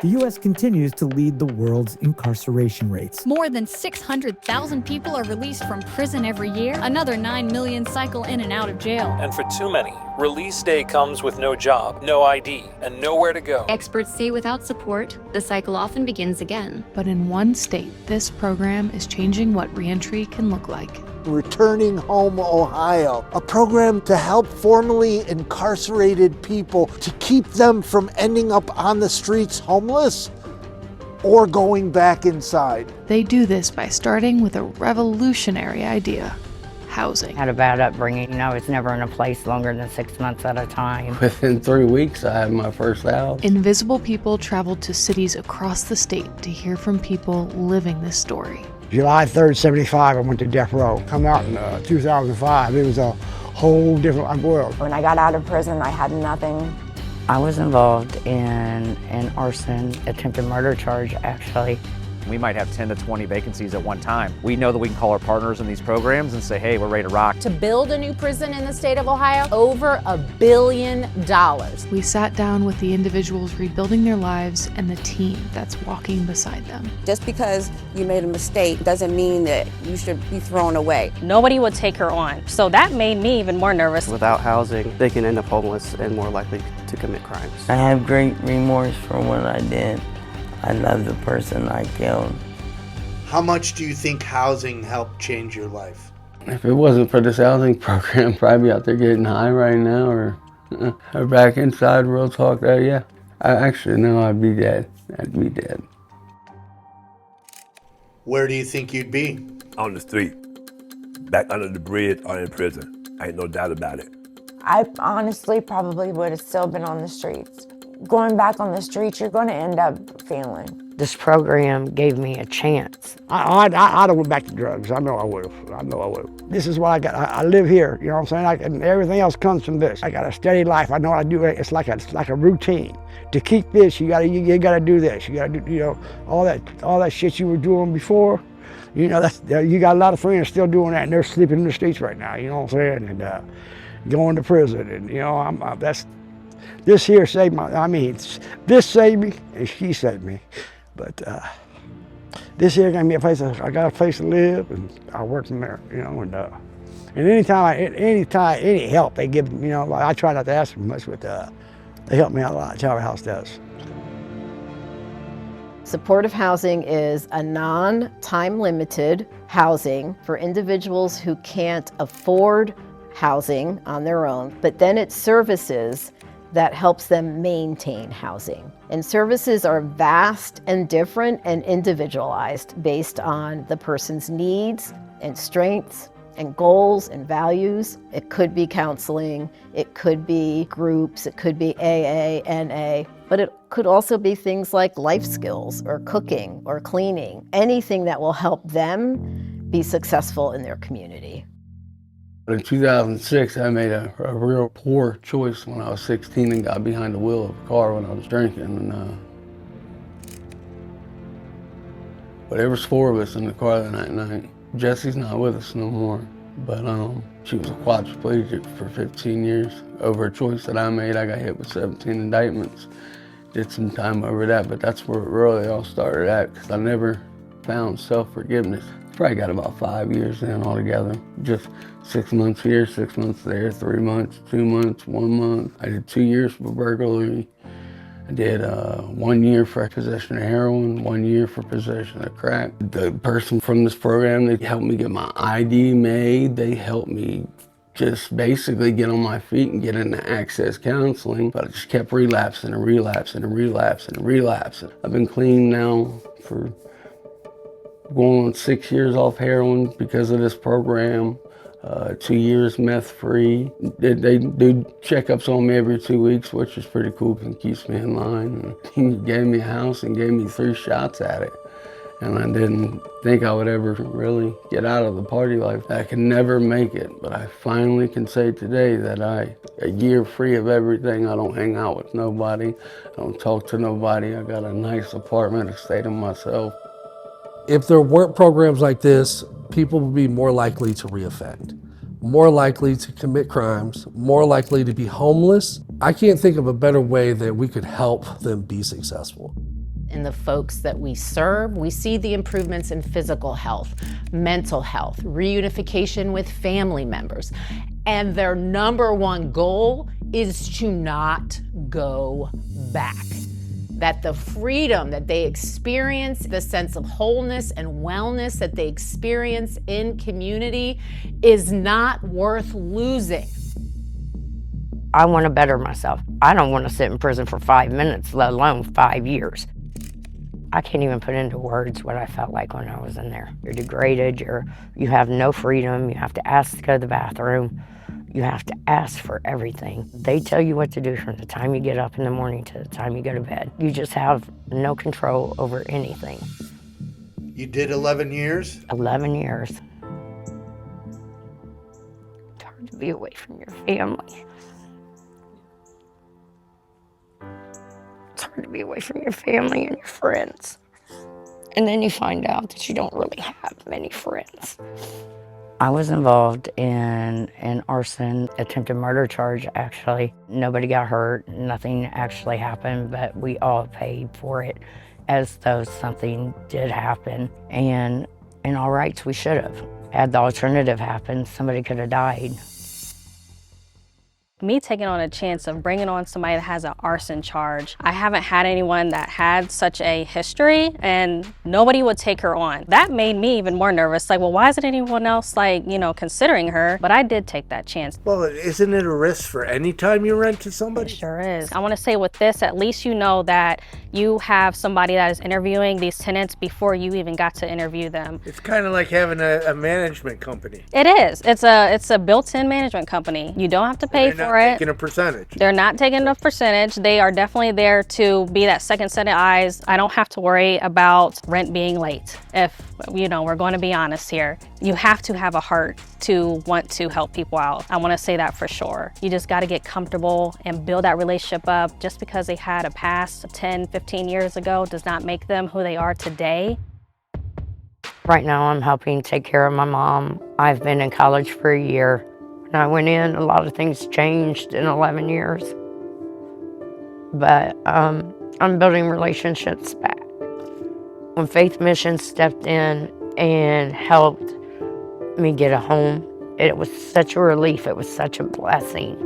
The U.S. continues to lead the world's incarceration rates. More than 600,000 people are released from prison every year. Another 9 million cycle in and out of jail. And for too many, release day comes with no job, no ID, and nowhere to go. Experts say without support, the cycle often begins again. But in one state, this program is changing what reentry can look like. Returning Home Ohio, a program to help formerly incarcerated people to keep them from ending up on the streets homeless or going back inside. They do this by starting with a revolutionary idea: housing. I had a bad upbringing. I was never in a place longer than 6 months at a time. Within 3 weeks, I had my first house. Invisible People traveled to cities across the state to hear from people living this story. July 3rd, 75, I went to death row. Come out in 2005, it was a whole different world. When I got out of prison, I had nothing. I was involved in an arson, attempted murder charge, actually. We might have 10 to 20 vacancies at one time. We know that we can call our partners in these programs and say, hey, we're ready to rock. To build a new prison in the state of Ohio, over $1 billion. We sat down with the individuals rebuilding their lives and the team that's walking beside them. Just because you made a mistake doesn't mean that you should be thrown away. Nobody would take her on, so that made me even more nervous. Without housing, they can end up homeless and more likely to commit crimes. I have great remorse for what I did. I love the person I killed. How much do you think housing helped change your life? If it wasn't for this housing program, I'd probably be out there getting high right now or back inside, real talk. Yeah, I actually know I'd be dead. I'd be dead. Where do you think you'd be? On the street, back under the bridge or in prison. Ain't no doubt about it. I honestly probably would have still been on the streets. Going back on the streets, you're going to end up failing. This program gave me a chance. I'd have went back to drugs. I know I would have. This is what I got. I live here, you know what I'm saying? And everything else comes from this. I got a steady life. I know what I do. It's like a routine. To keep this, you gotta do this. You gotta do, all that shit you were doing before. You got a lot of friends still doing that, and they're sleeping in the streets right now. You know what I'm saying? And going to prison, and this here saved this saved me, and she saved me. But this here gave me a place. I got a place to live, and I work from there, and any help they give, I try not to ask them much, but they help me out a lot. Tower House does. Supportive housing is a non-time limited housing for individuals who can't afford housing on their own, but then it's services that helps them maintain housing. And services are vast and different and individualized based on the person's needs and strengths and goals and values. It could be counseling, it could be groups, it could be AA, NA, but it could also be things like life skills or cooking or cleaning, anything that will help them be successful in their community. In 2006, I made a real poor choice when I was 16 and got behind the wheel of a car when I was drinking. But there was 4 of us in the car that night. Jesse's not with us no more, but she was a quadriplegic for 15 years. Over a choice that I made, I got hit with 17 indictments. Did some time over that, but that's where it really all started at, because I never found self-forgiveness. Probably got about 5 years in altogether. Just 6 months here, 6 months there, 3 months, 2 months, 1 month. I did 2 years for burglary. I did 1 year for possession of heroin, 1 year for possession of crack. The person from this program, they helped me get my ID made. They helped me just basically get on my feet and get into access counseling. But I just kept relapsing and relapsing and relapsing and relapsing. I've been clean now for going on 6 years off heroin because of this program. 2 years meth-free. They do checkups on me every 2 weeks, which is pretty cool and keeps me in line. He gave me a house and gave me 3 shots at it. And I didn't think I would ever really get out of the party life. I could never make it, but I finally can say today that a year free of everything. I don't hang out with nobody. I don't talk to nobody. I got a nice apartment to stay to myself. If there weren't programs like this, people would be more likely to reoffend, more likely to commit crimes, more likely to be homeless. I can't think of a better way that we could help them be successful. In the folks that we serve, we see the improvements in physical health, mental health, reunification with family members. And their number one goal is to not go back. That the freedom that they experience, the sense of wholeness and wellness that they experience in community is not worth losing. I want to better myself. I don't want to sit in prison for 5 minutes, let alone 5 years. I can't even put into words what I felt like when I was in there. You're degraded, you have no freedom, you have to ask to go to the bathroom, you have to ask for everything. They tell you what to do from the time you get up in the morning to the time you go to bed. You just have no control over anything. You did 11 years? 11 years. It's hard to be away from your family. It's hard to be away from your family and your friends. And then you find out that you don't really have many friends. I was involved in an arson, attempted murder charge, actually. Nobody got hurt, nothing actually happened, but we all paid for it as though something did happen. And in all rights, we should have. Had the alternative happened, somebody could have died. Me taking on a chance of bringing on somebody that has an arson charge, I haven't had anyone that had such a history, and nobody would take her on. That made me even more nervous. Like, well, why isn't anyone else, like, you know, considering her? But I did take that chance. Well, isn't it a risk for any time you rent to somebody? It sure is. I want to say with this, at least you know that you have somebody that is interviewing these tenants before you even got to interview them. It's kind of like having a management company. It is. It's a built-in management company. You don't have to pay for it. Taking a percentage. They're not taking a percentage. They are definitely there to be that second set of eyes. I don't have to worry about rent being late. If, you know, we're going to be honest here. You have to have a heart to want to help people out. I want to say that for sure. You just got to get comfortable and build that relationship up. Just because they had a past 10, 15 years ago does not make them who they are today. Right now I'm helping take care of my mom. I've been in college for a year. When I went in, a lot of things changed in 11 years. But I'm building relationships back. When Faith Mission stepped in and helped me get a home, it was such a relief. It was such a blessing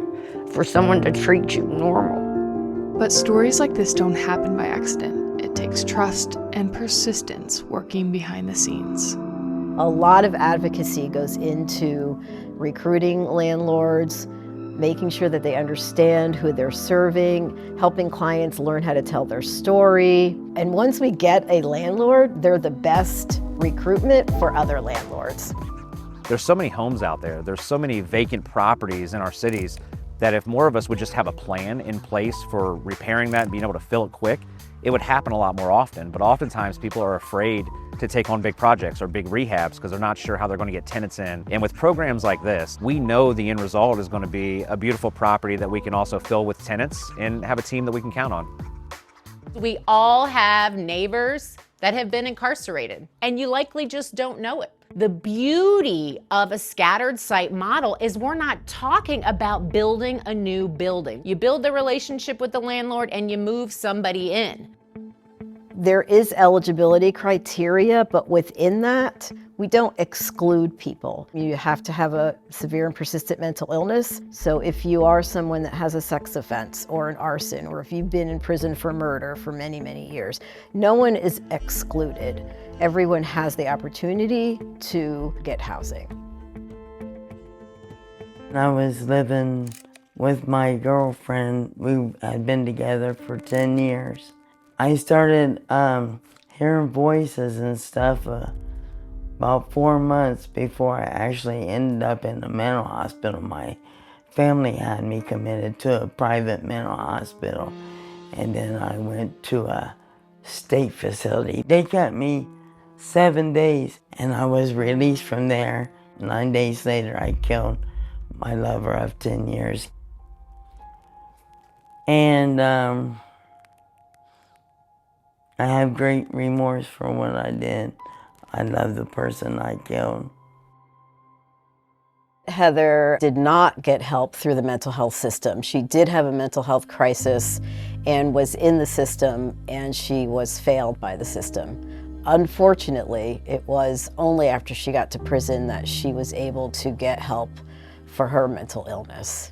for someone to treat you normal. But stories like this don't happen by accident. It takes trust and persistence working behind the scenes. A lot of advocacy goes into recruiting landlords, making sure that they understand who they're serving, helping clients learn how to tell their story. And once we get a landlord, they're the best recruitment for other landlords. There's so many homes out there. There's so many vacant properties in our cities that if more of us would just have a plan in place for repairing that and being able to fill it quick, it would happen a lot more often. But oftentimes people are afraid to take on big projects or big rehabs because they're not sure how they're going to get tenants in. And with programs like this, we know the end result is going to be a beautiful property that we can also fill with tenants and have a team that we can count on. We all have neighbors that have been incarcerated, and you likely just don't know it. The beauty of a scattered site model is we're not talking about building a new building. You build the relationship with the landlord and you move somebody in. There is eligibility criteria, but within that, we don't exclude people. You have to have a severe and persistent mental illness. So if you are someone that has a sex offense or an arson, or if you've been in prison for murder for many, many years, no one is excluded. Everyone has the opportunity to get housing. I was living with my girlfriend. We had been together for 10 years. I started hearing voices and stuff about 4 months before I actually ended up in a mental hospital. My family had me committed to a private mental hospital, and then I went to a state facility. They kept me 7 days, and I was released from there. 9 days later, I killed my lover of 10 years. And I have great remorse for what I did. I love the person I killed. Heather did not get help through the mental health system. She did have a mental health crisis and was in the system, and she was failed by the system. Unfortunately, it was only after she got to prison that she was able to get help for her mental illness.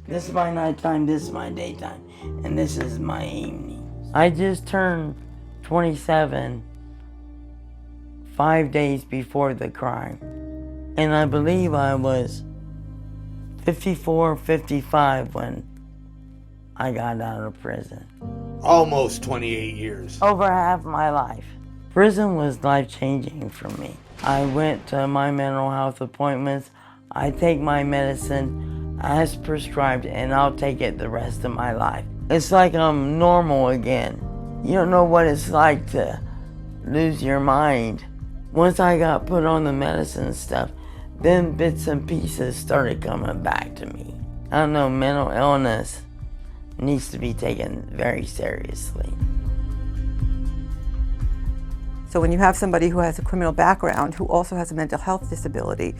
This is my nighttime, this is my daytime, and this is my evening. I just turned 27 5 days before the crime, and I believe I was 54, 55 when I got out of prison. Almost 28 years. Over half my life. Prison was life-changing for me. I went to my mental health appointments. I take my medicine as prescribed, and I'll take it the rest of my life. It's like I'm normal again. You don't know what it's like to lose your mind. Once I got put on the medicine and stuff, then bits and pieces started coming back to me. I don't know, mental illness needs to be taken very seriously. So when you have somebody who has a criminal background who also has a mental health disability,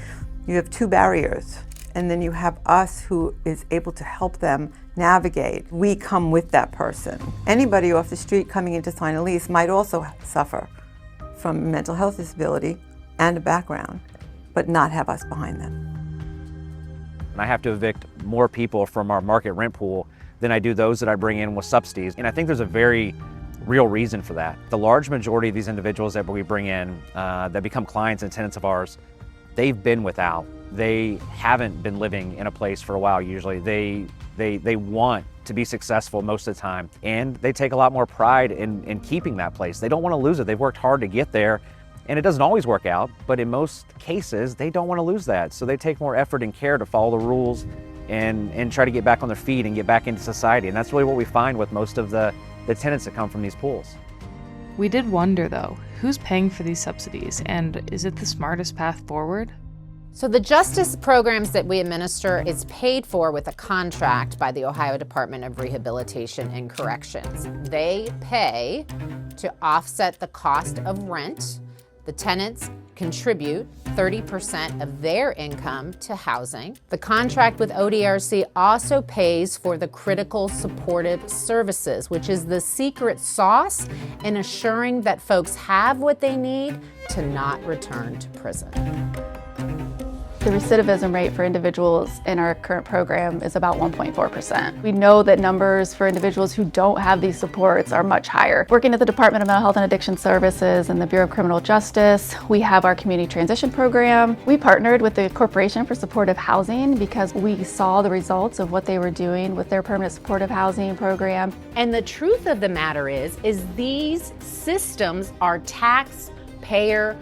you have two barriers. And then you have us who is able to help them navigate. We come with that person. Anybody off the street coming in to sign a lease might also suffer from a mental health disability and a background, but not have us behind them. And I have to evict more people from our market rent pool than I do those that I bring in with subsidies. And I think there's a very real reason for that. The large majority of these individuals that we bring in that become clients and tenants of ours, they've been without. They haven't been living in a place for a while usually. They want to be successful most of the time, and they take a lot more pride in keeping that place. They don't want to lose it. They've worked hard to get there, and it doesn't always work out, but in most cases, they don't want to lose that. So they take more effort and care to follow the rules and try to get back on their feet and get back into society. And that's really what we find with most of the tenants that come from these pools. We did wonder, though, who's paying for these subsidies, and is it the smartest path forward? So the justice programs that we administer is paid for with a contract by the Ohio Department of Rehabilitation and Corrections. They pay to offset the cost of rent. The tenants contribute 30% of their income to housing. The contract with ODRC also pays for the critical supportive services, which is the secret sauce in assuring that folks have what they need to not return to prison. The recidivism rate for individuals in our current program is about 1.4%. We know that numbers for individuals who don't have these supports are much higher. Working at the Department of Mental Health and Addiction Services and the Bureau of Criminal Justice, we have our community transition program. We partnered with the Corporation for Supportive Housing because we saw the results of what they were doing with their permanent supportive housing program. And the truth of the matter is these systems are taxpayer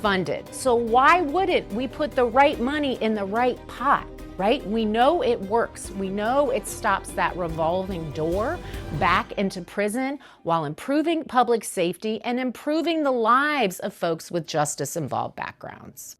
funded. So why wouldn't we put the right money in the right pot, right? We know it works. We know it stops that revolving door back into prison while improving public safety and improving the lives of folks with justice-involved backgrounds.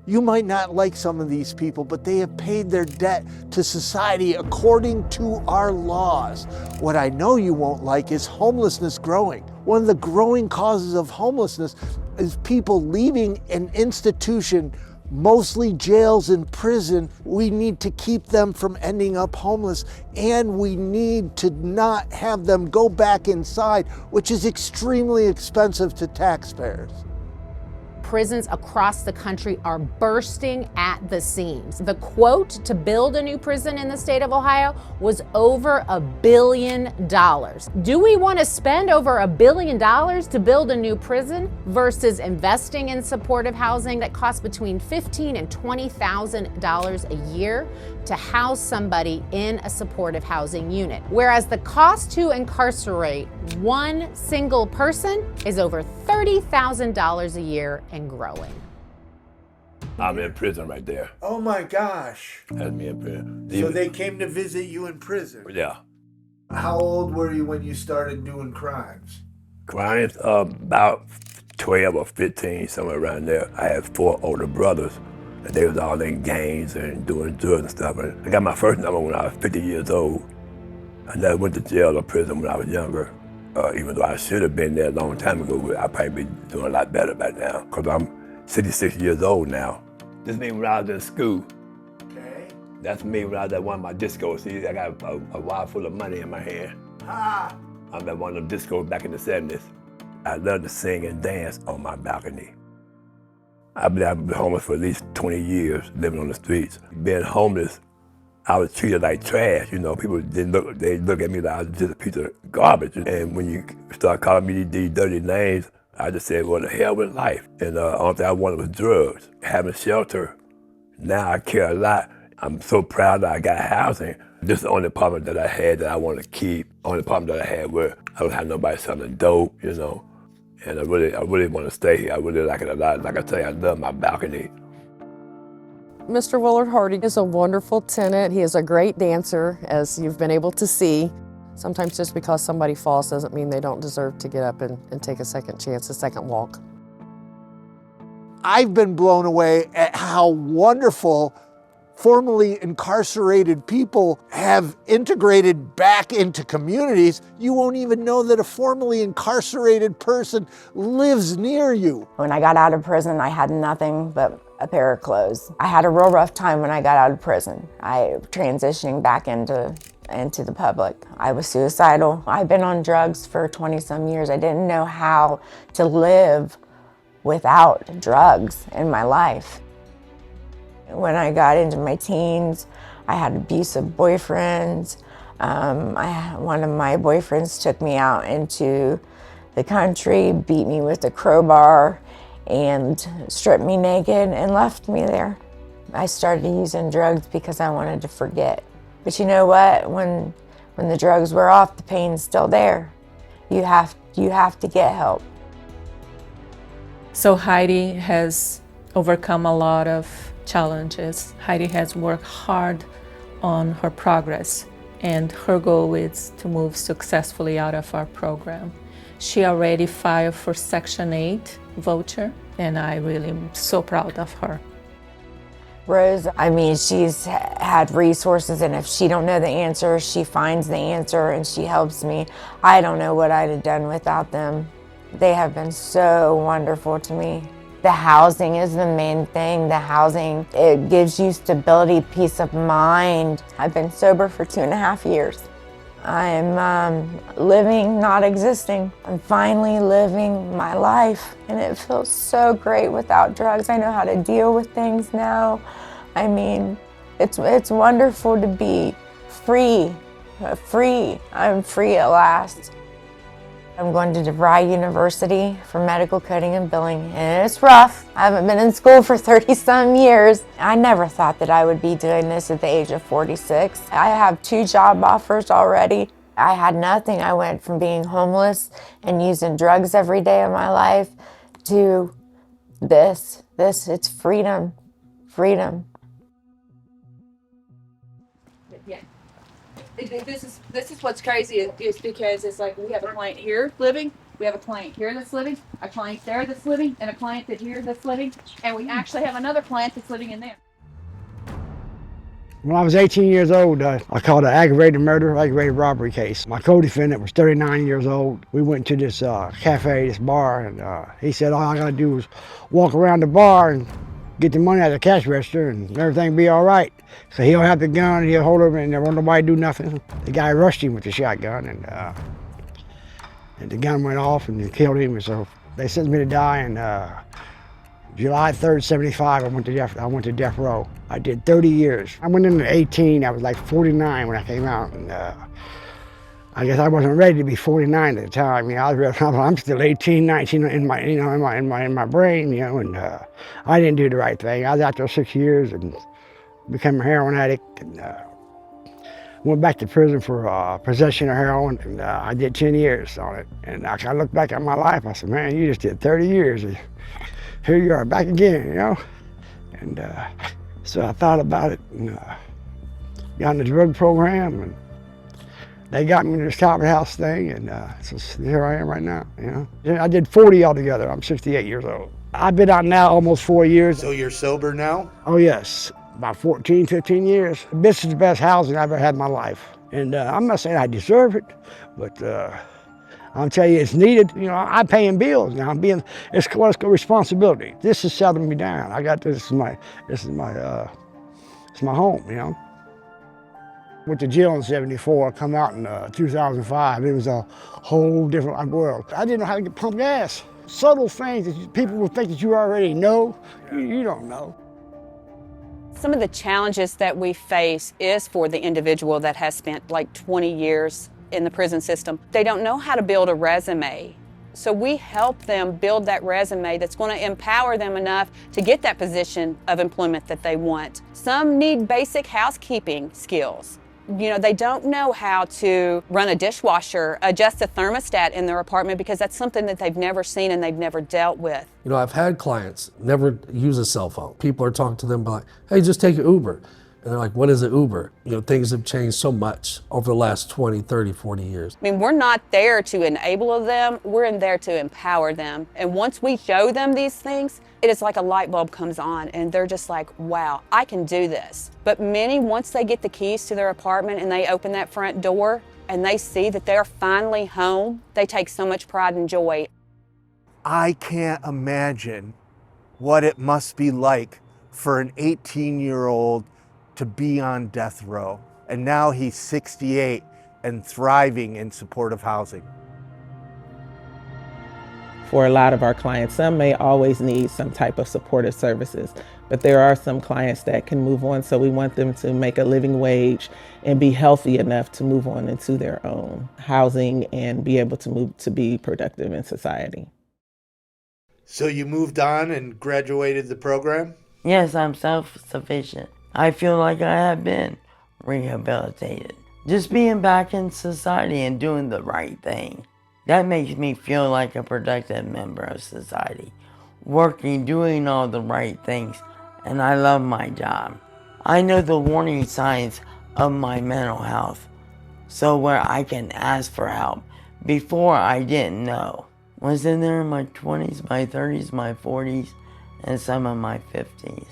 You might not like some of these people, but they have paid their debt to society according to our laws. What I know you won't like is homelessness growing. One of the growing causes of homelessness is people leaving an institution, mostly jails and prison. We need to keep them from ending up homeless, and we need to not have them go back inside, which is extremely expensive to taxpayers. Prisons across the country are bursting at the seams. The quote to build a new prison in the state of Ohio was over $1 billion. Do we want to spend over $1 billion to build a new prison versus investing in supportive housing that costs between $15,000 and $20,000 a year to house somebody in a supportive housing unit? Whereas the cost to incarcerate one single person is over $30,000 a year and growing. I'm in prison right there. Oh my gosh. That's me in prison. So they came to visit you in prison? Yeah. How old were you when you started doing crimes? Crimes, about 12 or 15, somewhere around there. I had 4 older brothers, and they was all in gangs and doing drugs and stuff. And I got my first number when I was 50 years old. I never went to jail or prison when I was younger. Even though I should have been there a long time ago, I'd probably be doing a lot better by now, because I'm 66 years old now. This is me when I was in school. Okay. That's me when I was at one of my discos. See, I got a wad full of money in my hand. I'm at one of them discos back in the 70s. I love to sing and dance on my balcony. I've been homeless for at least 20 years, living on the streets. Being homeless, I was treated like trash. You know, people didn't they look at me like I was just a piece of garbage. And when you start calling me these dirty names, I just said, well, the hell with life. And the only thing I wanted was drugs. Having shelter, now I care a lot. I'm so proud that I got housing. This is the only apartment that I had that I want to keep. Only apartment that I had where I don't have nobody selling dope, you know. And I really want to stay here. I really like it a lot. Like I tell you, I love my balcony. Mr. Willard Hardy is a wonderful tenant. He is a great dancer, as you've been able to see. Sometimes just because somebody falls doesn't mean they don't deserve to get up and take a second chance, a second walk. I've been blown away at how wonderful formerly incarcerated people have integrated back into communities. You won't even know that a formerly incarcerated person lives near you. When I got out of prison, I had nothing but a pair of clothes. I had a real rough time when I got out of prison. I transitioning back into the public. I was suicidal. I've been on drugs for 20-some years. I didn't know how to live without drugs in my life. When I got into my teens, I had abusive boyfriends. One of my boyfriends took me out into the country, beat me with a crowbar, and stripped me naked and left me there. I started using drugs because I wanted to forget. But you know what? When the drugs wear off, the pain's still there. You have to get help. So Heidi has overcome a lot of challenges. Heidi has worked hard on her progress, and her goal is to move successfully out of our program. She already filed for Section 8 voucher, and I really am so proud of her. Rose, I mean, she's had resources, and if she don't know the answer, she finds the answer and she helps me. I don't know what I'd have done without them. They have been so wonderful to me. The housing is the main thing. The housing, it gives you stability, peace of mind. I've been sober for 2.5 years. I'm living, not existing. I'm finally living my life, and it feels so great without drugs. I know how to deal with things now. I mean, it's wonderful to be free. I'm free at last. I'm going to DeVry University for medical coding and billing, and it's rough. I haven't been in school for 30-some years. I never thought that I would be doing this at the age of 46. I have 2 job offers already. I had nothing. I went from being homeless and using drugs every day of my life to this. It's freedom. Freedom. Yeah. This is what's crazy is because it's like we have a client here living, we have a client here that's living, a client there that's living, and a client that here that's living, and we actually have another client that's living in there. When I was 18 years old, I called an aggravated robbery case. My co-defendant was 39 years old. We went to this cafe, this bar, and he said all I gotta do was walk around the bar and get the money out of the cash register and everything be all right. So he'll have the gun, he'll hold it, and there won't nobody do nothing. The guy rushed him with the shotgun, and the gun went off and it killed him. And so they sentenced me to die, and July 3rd, 75, I went to death row. I did 30 years. I went in at 18, I was like 49 when I came out, and I guess I wasn't ready to be 49 at the time. You know, I'm still 18, 19 in my brain, you know, and I didn't do the right thing. I was out there 6 years and became a heroin addict, and went back to prison for possession of heroin, and I did 10 years on it. And I kind of looked back at my life, I said, man, you just did 30 years. Here you are back again, you know? And so I thought about it and got in the drug program, and they got me in this Copper House thing, and so here I am right now, you know? I did 40 altogether. I'm 68 years old. I've been out now almost 4 years. So you're sober now? Oh, yes. About 14, 15 years. This is the best housing I've ever had in my life. And I'm not saying I deserve it, but I'll tell you, it's needed. You know, I'm paying bills now. It's a responsibility. This is settling me down. I got this. It's my home. You know. Went to jail in '74, come out in 2005. It was a whole different world. I didn't know how to pump gas. Subtle things that people will think that you already know, you don't know. Some of the challenges that we face is for the individual that has spent like 20 years in the prison system. They don't know how to build a resume. So we help them build that resume that's going to empower them enough to get that position of employment that they want. Some need basic housekeeping skills. You know, they don't know how to run a dishwasher, adjust a thermostat in their apartment because that's something that they've never seen and they've never dealt with. You know, I've had clients never use a cell phone. People are talking to them like, hey, just take an Uber. And they're like, what is an Uber? You know, things have changed so much over the last 20, 30, 40 years. I mean, we're not there to enable them, we're in there to empower them. And once we show them these things, it is like a light bulb comes on and they're just like, wow, I can do this. But many, once they get the keys to their apartment and they open that front door and they see that they're finally home, they take so much pride and joy. I can't imagine what it must be like for an 18-year-old to be on death row. And now he's 68 and thriving in supportive housing. For a lot of our clients, some may always need some type of supportive services, but there are some clients that can move on, so we want them to make a living wage and be healthy enough to move on into their own housing and be able to move to be productive in society. So you moved on and graduated the program? Yes, I'm self-sufficient. I feel like I have been rehabilitated. Just being back in society and doing the right thing. That makes me feel like a productive member of society. Working, doing all the right things, and I love my job. I know the warning signs of my mental health, so where I can ask for help. Before I didn't know. Was in there in my 20s, my 30s, my 40s, and some of my 50s.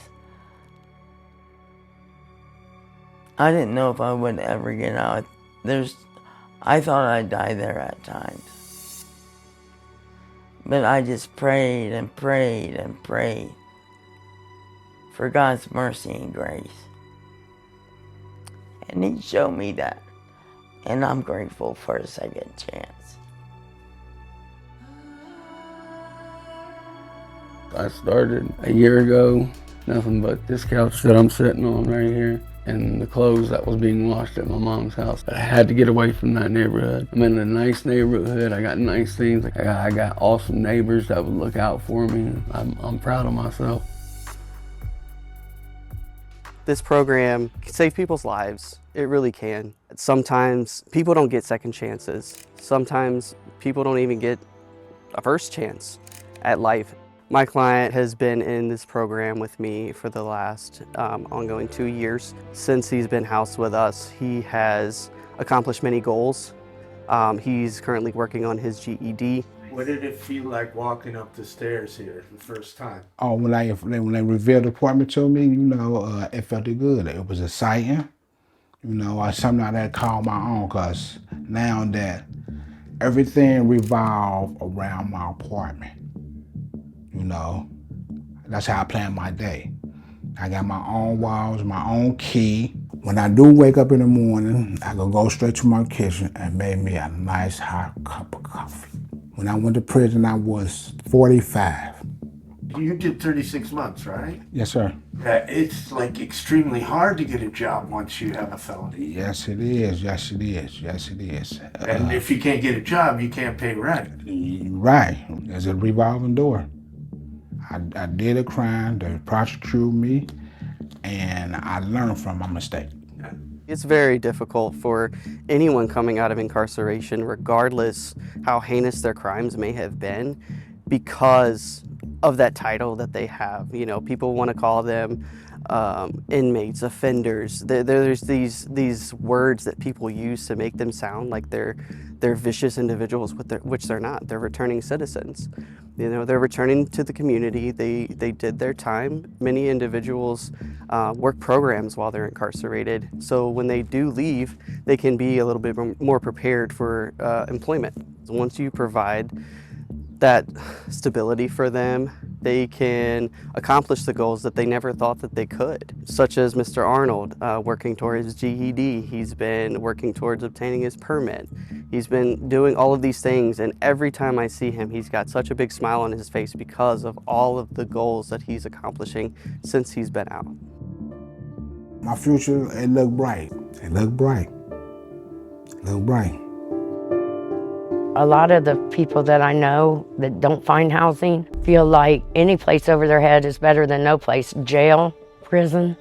I didn't know if I would ever get out. I thought I'd die there at times. But I just prayed and prayed and prayed for God's mercy and grace. And He showed me that. And I'm grateful for a second chance. I started a year ago, nothing but this couch that I'm sitting on right here and the clothes that was being washed at my mom's house. I had to get away from that neighborhood. I'm in a nice neighborhood, I got nice things. I got awesome neighbors that would look out for me. I'm proud of myself. This program can save people's lives. It really can. Sometimes people don't get second chances. Sometimes people don't even get a first chance at life. My client has been in this program with me for the last ongoing 2 years. Since he's been housed with us, he has accomplished many goals. He's currently working on his GED. What did it feel like walking up the stairs here the first time? Oh, when they revealed the appointment to me, it felt good. It was exciting. Something I had called my own, because now that everything revolved around my apartment. That's how I plan my day. I got my own walls, my own key. When I do wake up in the morning, I can go straight to my kitchen and make me a nice hot cup of coffee. When I went to prison, I was 45. You did 36 months, right? Yes, sir. It's like extremely hard to get a job once you have a felony. Yes, it is. Yes, it is. Yes, it is. And if you can't get a job, you can't pay rent. Right. There's a revolving door. I did a crime, they prosecuted me, and I learned from my mistake. It's very difficult for anyone coming out of incarceration, regardless how heinous their crimes may have been, because of that title that they have. People want to call them inmates, offenders. There's these words that people use to make them sound like they're vicious individuals, which they're not. They're returning citizens. They're returning to the community. They did their time. Many individuals work programs while they're incarcerated, so when they do leave, they can be a little bit more prepared for employment. Once you provide that stability for them. They can accomplish the goals that they never thought that they could, such as Mr. Arnold working towards his GED. He's been working towards obtaining his permit. He's been doing all of these things, and every time I see him, he's got such a big smile on his face because of all of the goals that he's accomplishing since he's been out. My future, it looked bright. It looked bright. It looked bright. A lot of the people that I know that don't find housing feel like any place over their head is better than no place. Jail, prison.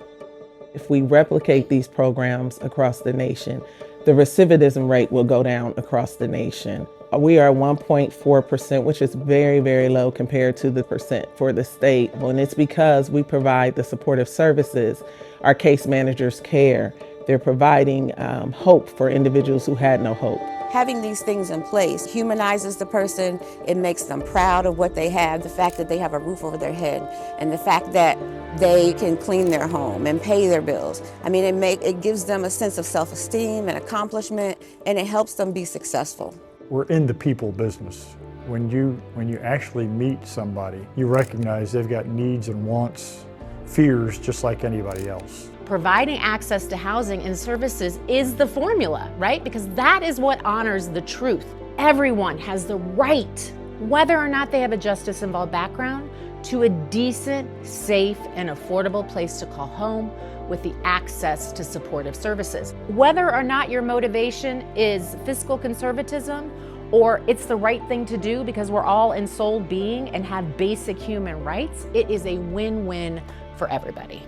If we replicate these programs across the nation, the recidivism rate will go down across the nation. We are 1.4%, which is very, very low compared to the percent for the state. And it's because we provide the supportive services. Our case managers care. They're providing hope for individuals who had no hope. Having these things in place humanizes the person. It makes them proud of what they have, the fact that they have a roof over their head, and the fact that they can clean their home and pay their bills. I mean, it gives them a sense of self-esteem and accomplishment, and it helps them be successful. We're in the people business. When you actually meet somebody, you recognize they've got needs and wants, fears just like anybody else. Providing access to housing and services is the formula, right? Because that is what honors the truth. Everyone has the right, whether or not they have a justice-involved background, to a decent, safe, and affordable place to call home with the access to supportive services. Whether or not your motivation is fiscal conservatism or it's the right thing to do because we're all ensouled being and have basic human rights, it is a win-win for everybody.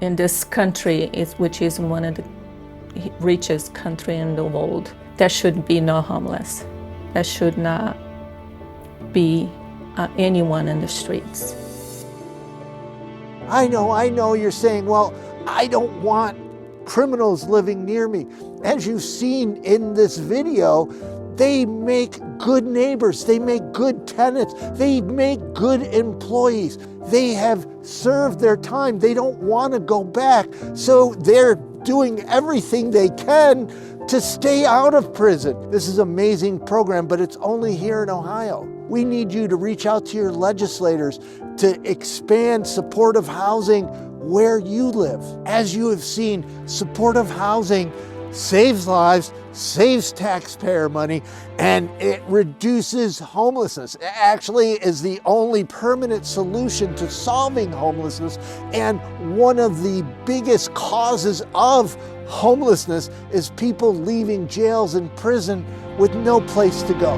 In this country, which is one of the richest countries in the world, there should be no homeless. There should not be anyone in the streets. I know you're saying, well, I don't want criminals living near me. As you've seen in this video, they make good neighbors, they make good tenants, they make good employees. They have served their time, they don't want to go back, so they're doing everything they can to stay out of prison. This is an amazing program, but it's only here in Ohio. We need you to reach out to your legislators to expand supportive housing where you live. As you have seen, supportive housing saves lives, saves taxpayer money, and it reduces homelessness. It actually is the only permanent solution to solving homelessness, and one of the biggest causes of homelessness is people leaving jails and prison with no place to go.